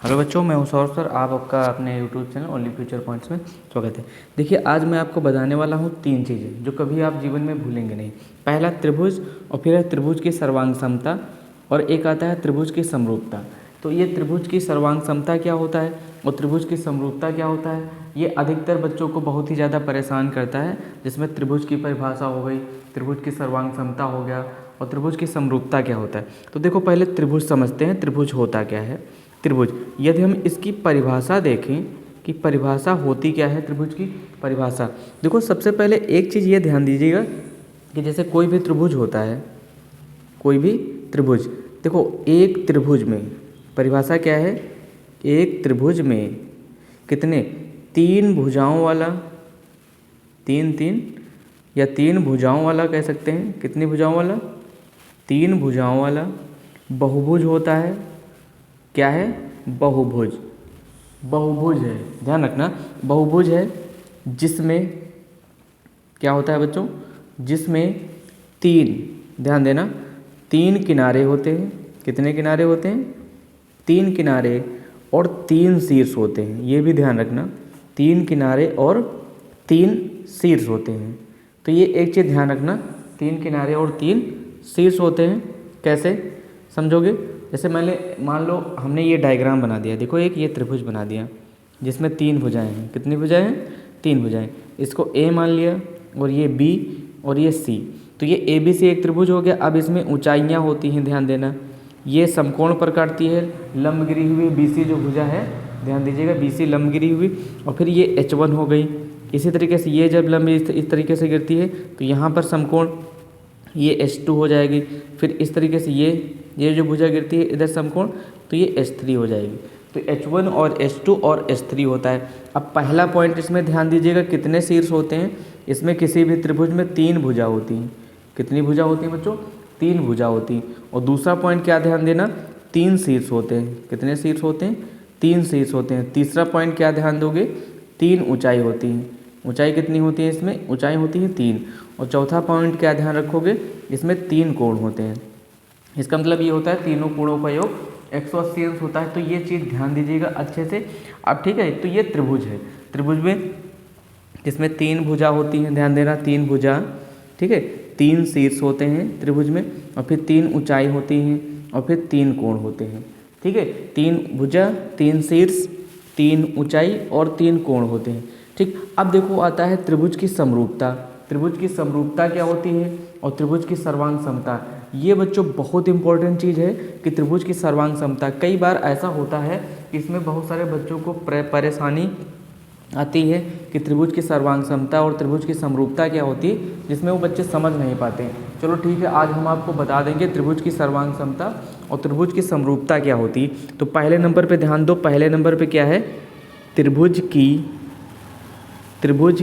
Hello बच्चों, मैं हूं सौरभ सर। आप आपका अपने YouTube channel only future points में स्वागत है। देखिए, आज मैं आपको बताने वाला हूं 3 चीज़ें जो कभी आप जीवन में भूलेंगे नहीं। पहला त्रिभुज, और फिर है त्रिभुज की सर्वांग समता, और एक आता है त्रिभुज की समरूपता। तो ये त्रिभुज की सर्वांग समता क्या होता है और त्रिभुज की समरूपता क्या होता है, ये अधिकतर बच्चों को बहुत ही ज़्यादा परेशान करता है। जिसमें त्रिभुज की परिभाषा हो गई, त्रिभुज की सर्वांग समता हो गया, और त्रिभुज की समरूपता क्या होता है। तो देखो, पहले त्रिभुज समझते हैं, त्रिभुज होता क्या है। त्रिभुज, यदि हम इसकी परिभाषा देखें कि परिभाषा होती क्या है त्रिभुज की परिभाषा। देखो, सबसे पहले एक चीज़ ये ध्यान दीजिएगा कि जैसे कोई भी त्रिभुज होता है, कोई भी त्रिभुज, देखो एक त्रिभुज में परिभाषा क्या है, एक त्रिभुज में कितने 3 भुजाओं वाला, 3 या 3 भुजाओं वाला कह सकते हैं। कितनी भुजाओं वाला? 3 भुजाओं वाला बहुभुज होता है। क्या है? बहुभुज। बहुभुज है, ध्यान रखना, बहुभुज है जिसमें क्या होता है बच्चों, जिसमें 3, ध्यान देना, 3 किनारे होते हैं। कितने किनारे होते हैं? 3 किनारे और 3 शीर्ष होते हैं। ये भी ध्यान रखना, 3 किनारे और 3 शीर्ष होते हैं। तो ये एक चीज़ ध्यान रखना, 3 किनारे और 3 शीर्ष होते हैं। कैसे समझोगे? जैसे मान लो हमने ये डायग्राम बना दिया। देखो, एक ये त्रिभुज बना दिया जिसमें 3 भुजाएं हैं। कितनी भुजाएं हैं? 3 भुजाएं। इसको ए मान लिया, और ये बी, और ये सी। तो ये ए बी सी एक त्रिभुज हो गया। अब इसमें ऊंचाइयाँ होती हैं, ध्यान देना। ये समकोण पर काटती है, लंब गिरी हुई बी सी जो भुजा है, ध्यान दीजिएगा, बी सी लंब गिरी हुई। और फिर ये H1 हो गई। इसी तरीके से ये जब लंब इस तरीके से गिरती है तो यहाँ पर समकोण, ये H2 हो जाएगी। फिर इस तरीके से ये जो भुजा गिरती है इधर समकोण, तो ये H3 हो जाएगी। तो H1 और H2 और H3 होता है। अब पहला पॉइंट इसमें ध्यान दीजिएगा, कितने शीर्ष होते हैं। इसमें किसी भी त्रिभुज में 3 भुजा होती हैं। कितनी भुजा होती हैं बच्चों? 3 भुजा होती हैं। और दूसरा पॉइंट क्या ध्यान देना, 3 शीर्ष होते हैं। कितने शीर्ष होते हैं? 3 शीर्ष होते हैं। तीसरा पॉइंट क्या ध्यान दोगे, 3 ऊंचाई होती हैं। ऊंचाई कितनी होती है इसमें? ऊंचाई होती है 3। और चौथा पॉइंट क्या ध्यान रखोगे, इसमें 3 कोण होते हैं। इसका मतलब ये होता है तीनों कोणों का योग 180 अंश होता है। तो ये चीज़ ध्यान दीजिएगा अच्छे से। अब ठीक है, तो ये त्रिभुज है। त्रिभुज में जिसमें 3 भुजा होती हैं, ध्यान देना, 3 भुजा, ठीक है, 3 शीर्ष होते हैं त्रिभुज में, और फिर 3 ऊंचाई होती हैं, और फिर 3 कोण होते हैं। ठीक है, 3 भुजा, 3 शीर्ष, 3 ऊंचाई और 3 कोण होते हैं। ठीक, अब देखो आता है त्रिभुज की समरूपता। त्रिभुज की समरूपता क्या होती है और त्रिभुज की सर्वांग समता। ये बच्चों बहुत इंपॉर्टेंट चीज़ है कि त्रिभुज की सर्वांग समता। कई बार ऐसा होता है कि इसमें बहुत सारे बच्चों को परेशानी आती है कि त्रिभुज की सर्वांग समता और त्रिभुज की समरूपता क्या होती है, जिसमें वो बच्चे समझ नहीं पाते हैं। चलो ठीक है, आज हम आपको बता देंगे त्रिभुज की सर्वांग समता और त्रिभुज की समरूपता क्या होती है। तो पहले नंबर पे ध्यान दो। पहले नंबर पे क्या है? त्रिभुज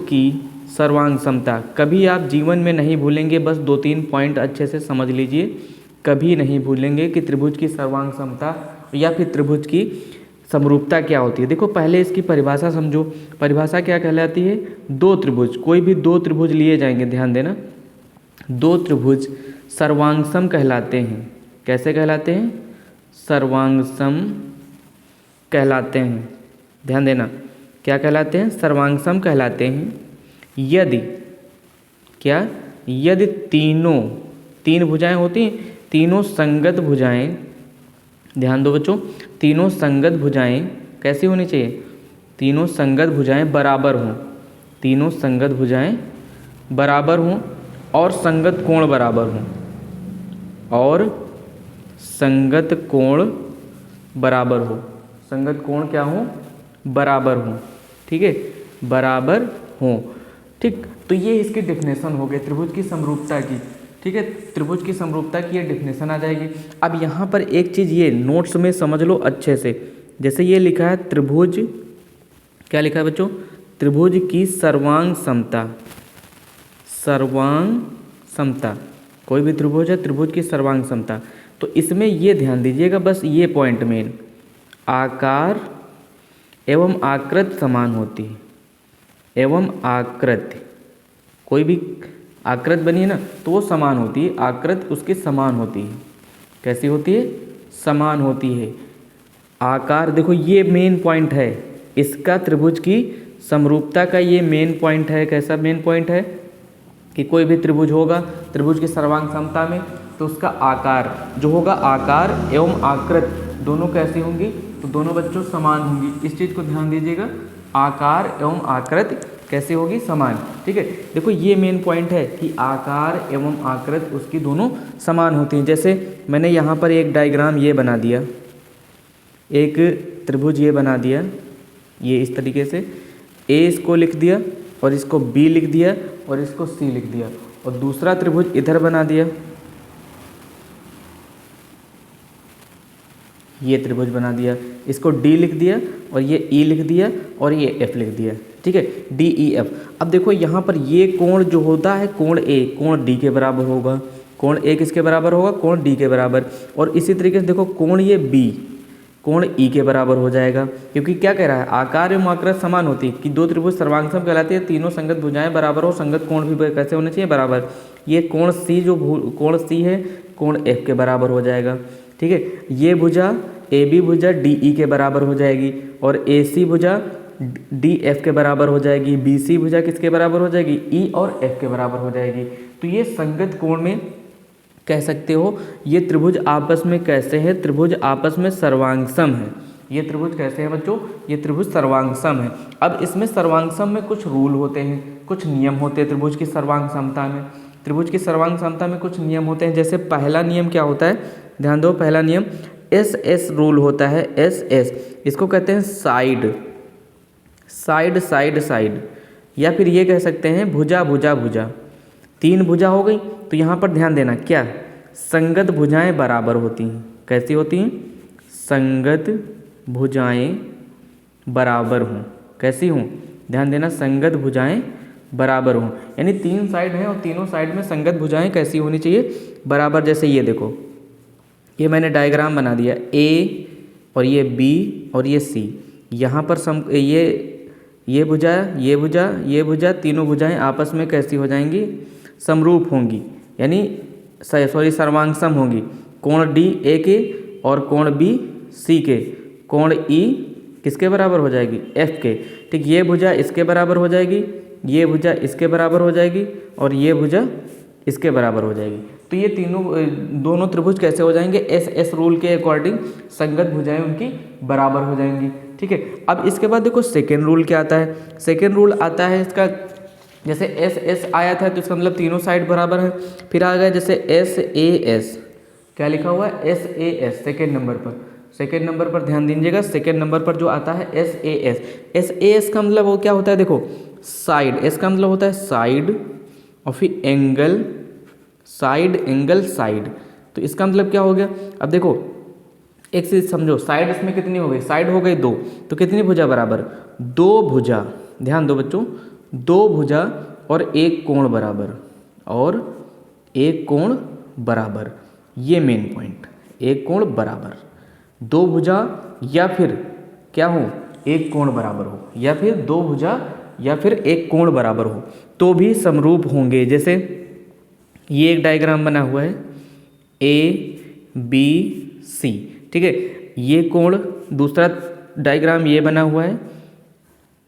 की सर्वांग समता। कभी आप जीवन में नहीं भूलेंगे, बस 2-3 पॉइंट अच्छे से समझ लीजिए। कभी नहीं भूलेंगे कि त्रिभुज की सर्वांग समता या फिर त्रिभुज की समरूपता क्या होती है। देखो, पहले इसकी परिभाषा समझो। परिभाषा क्या कहलाती है? 2 त्रिभुज, कोई भी 2 त्रिभुज लिए जाएंगे, ध्यान देना, 2 त्रिभुज सर्वांगसम कहलाते हैं। कैसे कहलाते हैं? सर्वांगसम कहलाते हैं। ध्यान देना, क्या कहलाते हैं? सर्वांगसम कहलाते हैं। यदि क्या? यदि 3 भुजाएं होती हैं, तीनों संगत भुजाएं, ध्यान दो बच्चों, तीनों संगत भुजाएं कैसी होनी चाहिए? तीनों संगत भुजाएं बराबर हों। तीनों संगत भुजाएं बराबर हों और संगत कोण बराबर हों। और संगत कोण बराबर हो। संगत कोण क्या हो? बराबर हो। ठीक है, बराबर हो। ठीक, तो ये इसकी डेफिनेशन हो गई त्रिभुज की समरूपता की। ठीक है, त्रिभुज की समरूपता की ये डेफिनेशन आ जाएगी। अब यहाँ पर एक चीज़ ये नोट्स में समझ लो अच्छे से। जैसे ये लिखा है त्रिभुज, क्या लिखा है बच्चों? त्रिभुज की सर्वांग समता। सर्वांग समता, कोई भी त्रिभुज है, त्रिभुज की सर्वांग समता। तो इसमें ये ध्यान दीजिएगा, बस ये पॉइंट मेन, आकार एवं आकृति समान होती है। एवं आकृति, कोई भी आकृति बनी है ना, तो वो समान होती है। आकृति उसकी समान होती है। कैसी होती है? समान होती है। आकार, देखो ये मेन पॉइंट है इसका, त्रिभुज की समरूपता का ये मेन पॉइंट है। कैसा मेन पॉइंट है कि कोई भी त्रिभुज होगा, त्रिभुज की सर्वांग समता में, तो उसका आकार जो होगा, आकार एवं आकृत दोनों कैसी होंगी, तो दोनों बच्चों समान होंगी। इस चीज़ को ध्यान दीजिएगा, आकार एवं आकृत कैसे होगी, समान। ठीक है, देखो ये मेन पॉइंट है कि आकार एवं आकृत उसकी दोनों समान होती हैं। जैसे मैंने यहाँ पर एक डायग्राम ये बना दिया, एक त्रिभुज ये बना दिया, ये इस तरीके से ए इसको लिख दिया और इसको बी लिख दिया और इसको सी लिख दिया, और दूसरा त्रिभुज इधर बना दिया, ये त्रिभुज बना दिया, इसको डी लिख दिया और ये ई लिख दिया और ये एफ लिख दिया। ठीक है, डी ई एफ। अब देखो यहाँ पर ये कोण जो होता है, कोण ए, कोण डी के बराबर होगा, कोण ए किसके बराबर होगा, कोण डी के बराबर। और इसी तरीके से देखो कोण ये बी, कोण ई के बराबर हो जाएगा, क्योंकि क्या कह रहा है, आकार एवं आकृत समान होती है कि दो त्रिभुज सर्वांगसम कहलाती है, तीनों संगत भुजाएं बराबर हो, संगत कोण भी कैसे होने चाहिए, बराबर। ये कोण सी जो कोण सी है, कोण एफ के बराबर हो जाएगा। ठीक है, ये भुजा ए बी भुजा डी ई के बराबर हो जाएगी, और ए सी भुजा डी एफ के बराबर हो जाएगी, बी सी भुजा किसके बराबर हो जाएगी, ई और एफ के बराबर हो जाएगी। तो ये संगत कोण में कह सकते हो, ये त्रिभुज आपस में कैसे है, त्रिभुज आपस में सर्वांगसम है। ये त्रिभुज कैसे है बच्चों, ये त्रिभुज सर्वांगसम है। अब इसमें सर्वांगसम में कुछ रूल होते हैं, कुछ नियम होते हैं त्रिभुज की सर्वांग समता में। त्रिभुज की सर्वांग समता में कुछ नियम होते हैं। जैसे पहला नियम क्या होता है, ध्यान दो, पहला नियम एस एस रूल होता है। एस एस, इसको कहते हैं साइड साइड साइड साइड, या फिर ये कह सकते हैं भुजा भुजा भुजा। तीन भुजा हो गई, तो यहाँ पर ध्यान देना, क्या संगत भुजाएं बराबर होती हैं। कैसी होती हैं, संगत भुजाएं बराबर हों। कैसी हों, ध्यान देना, संगत भुजाएं बराबर हों, यानी तीन साइड हैं और तीनों साइड में संगत भुजाएं कैसी होनी चाहिए, बराबर। जैसे ये देखो, ये मैंने डायग्राम बना दिया, ए और ये बी और ये सी, यहाँ पर ये भुजा ये भुजा ये भुजा, तीनों भुजाएं आपस में कैसी हो जाएंगी, समरूप होंगी, यानी सर्वांगसम होंगी। कोण डी ए के और कोण बी सी के, कोण ई किसके बराबर हो जाएगी, एफ के। ठीक, ये भुजा इसके बराबर हो जाएगी, ये भुजा इसके बराबर हो जाएगी और ये भुजा इसके बराबर हो जाएगी। तो ये दोनों त्रिभुज कैसे हो जाएंगे, एस एस रूल के अकॉर्डिंग संगत भुजाएं उनकी बराबर हो जाएंगी। ठीक है, अब इसके बाद देखो सेकेंड रूल क्या आता है। सेकेंड रूल आता है इसका, जैसे एस एस आया था तो इसका मतलब तीनों साइड बराबर है। फिर आ गया जैसे एस ए एस, क्या लिखा हुआ है, S A S, second number पर। सेकेंड नंबर पर ध्यान दीजिएगा, सेकेंड नंबर पर जो आता है S A S. S A S का मतलब वो क्या होता है, देखो साइड, एस का मतलब होता है साइड और फिर एंगल, साइड एंगल साइड। तो इसका मतलब क्या हो गया, अब देखो एक चीज समझो, साइड इसमें कितनी हो गई, साइड हो गई दो, तो कितनी भुजा बराबर, दो भुजा। ध्यान दो बच्चों, दो भुजा और एक कोण बराबर, और एक कोण बराबर, ये मेन पॉइंट, एक कोण बराबर। दो भुजा या फिर क्या हो, एक कोण बराबर हो, या फिर दो भुजा या फिर एक कोण बराबर हो, तो भी समरूप होंगे। जैसे ये एक डायग्राम बना हुआ है, ए बी सी, ठीक है, ये कोण, दूसरा डायग्राम ये बना हुआ है,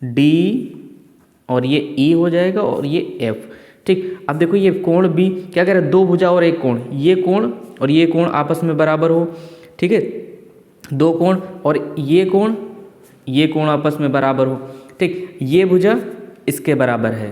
डी और ये ई हो जाएगा और ये एफ। ठीक, अब देखो ये कोण भी क्या कह रहा है, दो भुजा और एक कोण, ये कोण और ये कोण आपस में बराबर हो। ठीक है, दो कोण और ये कोण आपस में बराबर हो। ठीक, ये भुजा इसके बराबर है,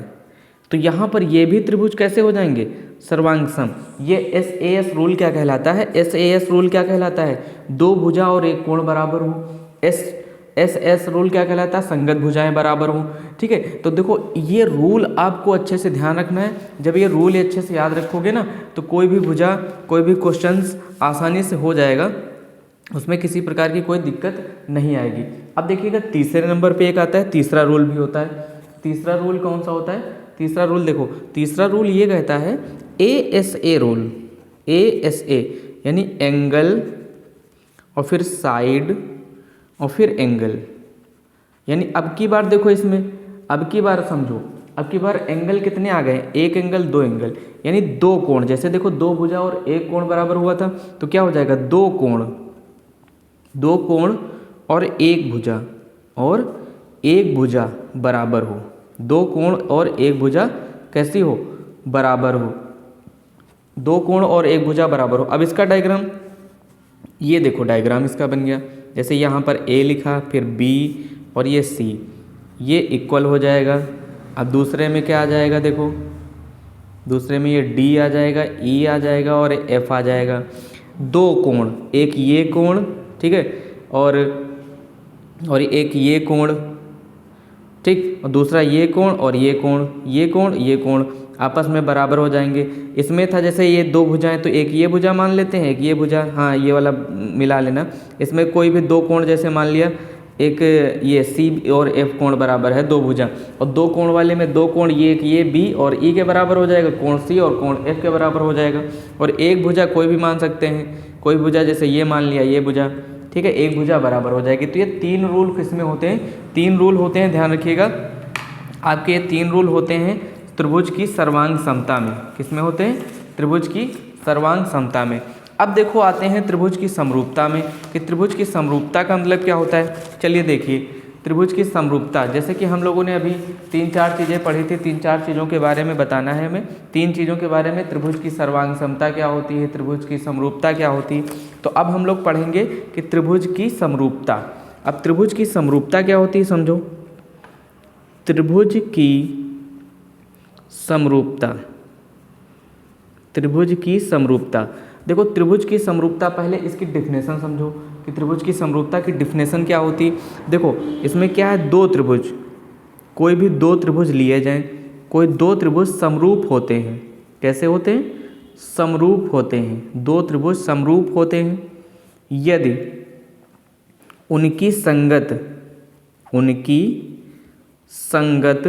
तो यहाँ पर ये भी त्रिभुज कैसे हो जाएंगे, सर्वांगसम। ये एस ए एस रूल क्या कहलाता है, एस ए एस रूल क्या कहलाता है, दो भुजा और एक कोण बराबर हो। एस एस रूल क्या कहलाता है, संगत भुजाएं बराबर हो। ठीक है, तो देखो ये रूल आपको अच्छे से ध्यान रखना है। जब ये रूल अच्छे से याद रखोगे ना, तो कोई भी भुजा, कोई भी क्वेश्चंस आसानी से हो जाएगा, उसमें किसी प्रकार की कोई दिक्कत नहीं आएगी। अब देखिएगा तीसरे नंबर पे एक आता है, तीसरा रूल भी होता है। तीसरा रूल कौन सा होता है, तीसरा रूल देखो, तीसरा रूल ये कहता है A S a rule, A S A यानी एंगल और फिर साइड और फिर एंगल। यानी अब की बार देखो इसमें, अब की बार समझो, अब की बार एंगल कितने आ गए, एक एंगल दो एंगल, यानी दो कोण। जैसे देखो दो भुजा और एक कोण बराबर हुआ था, तो क्या हो जाएगा, दो कोण और एक भुजा बराबर हो। दो कोण और एक भुजा कैसी हो? बराबर हो। दो कोण और एक भुजा बराबर हो। अब इसका डायग्राम, ये देखो डायग्राम इसका बन गया। जैसे यहाँ पर A लिखा, फिर B और ये C, ये इक्वल हो जाएगा। अब दूसरे में क्या आ जाएगा? देखो दूसरे में ये D आ जाएगा, E आ जाएगा और F आ जाएगा। दो कोण, एक ये कोण, ठीक है, और एक ये कोण, ठीक, और दूसरा ये कोण और ये कोण आपस में बराबर हो जाएंगे। इसमें था जैसे ये दो भुजाएं, तो एक ये भुजा मान लेते हैं, एक ये भुजा, हाँ ये वाला मिला लेना। इसमें कोई भी दो कोण जैसे मान लिया, एक ये C और F कोण बराबर है, दो भुजा, और दो कोण वाले में दो कोण, ये एक ये B और E के बराबर हो जाएगा, कोण C और कोण F के बराबर हो जाएगा। और एक भुजा कोई भी मान सकते हैं, कोई भुजा जैसे ये मान लिया, ये भुजा, ठीक है, एक भुजा बराबर हो जाएगी। तो ये तीन रूल किसमें होते हैं? तीन रूल होते हैं, ध्यान रखिएगा आपके। ये तीन रूल होते हैं त्रिभुज की सर्वांग समता में। किसमें होते हैं? त्रिभुज की सर्वांग समता में। अब देखो आते हैं त्रिभुज की समरूपता में, कि त्रिभुज की समरूपता का मतलब क्या होता है। चलिए देखिए, त्रिभुज की समरूपता, जैसे कि हम लोगों ने अभी 3-4 चीज़ें पढ़ी थी, 3-4 चीज़ों के बारे में बताना है हमें। 3 चीज़ों के बारे में, त्रिभुज की सर्वांग समता क्या होती है, त्रिभुज की समरूपता क्या होती है। तो अब हम लोग पढ़ेंगे कि त्रिभुज की समरूपता। अब त्रिभुज की समरूपता क्या होती है समझो। त्रिभुज की समरूपता, त्रिभुज की समरूपता, देखो त्रिभुज की समरूपता, पहले इसकी डिफिनेशन समझो कि त्रिभुज की समरूपता की डिफिनेशन क्या होती है। देखो इसमें क्या है, दो त्रिभुज, कोई भी दो त्रिभुज लिए जाएं, कोई दो त्रिभुज समरूप होते हैं। कैसे होते हैं? समरूप होते हैं। दो त्रिभुज समरूप होते हैं यदि उनकी संगत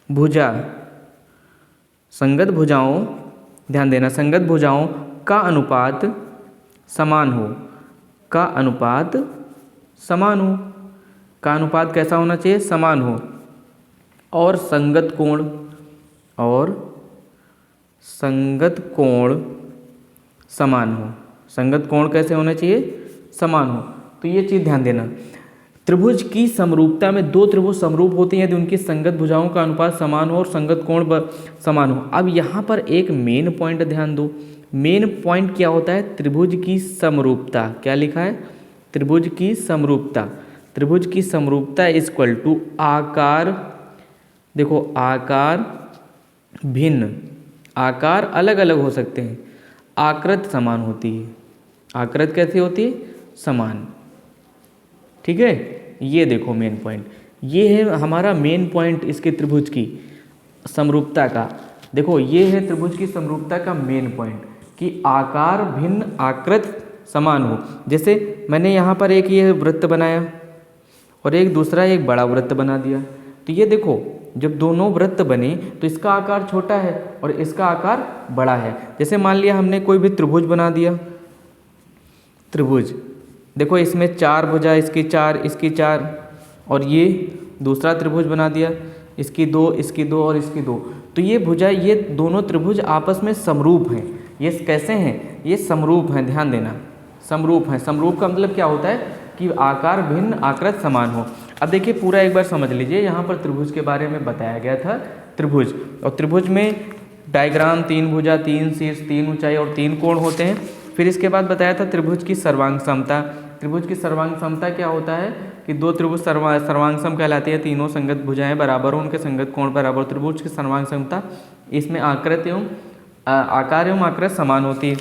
भुजा, संगत भुजाओं, ध्यान देना, संगत भुजाओं का अनुपात समान हो। का अनुपात समान हो। का अनुपात कैसा होना चाहिए? समान हो। और संगत कोण समान हो। संगत कोण कैसे होना चाहिए? समान हो। तो ये चीज़ ध्यान देना। त्रिभुज की समरूपता में दो त्रिभुज समरूप होते हैं यदि उनकी संगत भुजाओं का अनुपात समान हो और संगत कोण समान हो। अब यहाँ पर एक मेन पॉइंट ध्यान दो। मेन पॉइंट क्या होता है? त्रिभुज की समरूपता। क्या लिखा है? त्रिभुज की समरूपता। त्रिभुज की समरूपता इक्वल टू आकार, देखो आकार भिन्न, आकार अलग अलग हो सकते हैं, आकृत समान होती है। आकृत कैसी होती है? समान। ठीक है, ये देखो मेन पॉइंट, ये है हमारा मेन पॉइंट इसके त्रिभुज की समरूपता का। देखो ये है त्रिभुज की समरूपता का मेन पॉइंट कि आकार भिन्न, आकृत समान हो। जैसे मैंने यहाँ पर एक ये वृत्त बनाया और एक दूसरा एक बड़ा वृत्त बना दिया, तो ये देखो जब दोनों वृत्त बने तो इसका आकार छोटा है और इसका आकार बड़ा है। जैसे मान लिया हमने कोई भी त्रिभुज बना दिया, त्रिभुज देखो इसमें 4 भुजा, इसकी 4, इसकी 4, और ये दूसरा त्रिभुज बना दिया, इसकी 2, इसकी 2 और इसकी 2। तो ये भुजा, ये दोनों त्रिभुज आपस में समरूप हैं। ये कैसे हैं? ये समरूप हैं, ध्यान देना, समरूप हैं। समरूप का मतलब क्या होता है कि आकार भिन्न, आकृत समान हो। अब देखिए पूरा एक बार समझ लीजिए, यहाँ पर त्रिभुज के बारे में बताया गया था। त्रिभुज, और त्रिभुज में डायग्राम 3 भुजा, 3 शीर्ष, 3 ऊंचाई और 3 कोण होते हैं। फिर इसके बाद बताया था त्रिभुज की सर्वांग समता। त्रिभुज की सर्वांग समता क्या होता है कि दो त्रिभुज सर्वांग सम कहलाते हैं, तीनों संगत भुजाएं बराबर हो, उनके संगत कोण बराबर। त्रिभुज की सर्वांग समता, इसमें आकृत एवं आकार एवं आकृत समान होती है।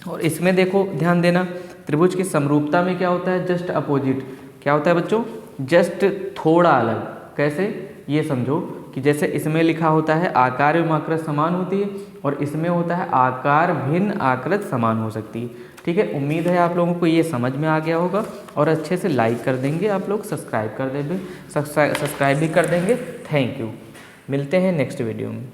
और इसमें देखो ध्यान देना, त्रिभुज की समरूपता में क्या होता है? Just opposite. क्या होता है बच्चों? जस्ट थोड़ा अलग। कैसे? ये समझो कि जैसे इसमें लिखा होता है आकार एवं आकृत समान होती है, और इसमें होता है आकार भिन्न, आकृत समान हो सकती है। ठीक है, उम्मीद है आप लोगों को ये समझ में आ गया होगा, और अच्छे से लाइक कर देंगे आप लोग, सब्सक्राइब कर देंगे, सब्सक्राइब भी कर देंगे। थैंक यू, मिलते हैं नेक्स्ट वीडियो में।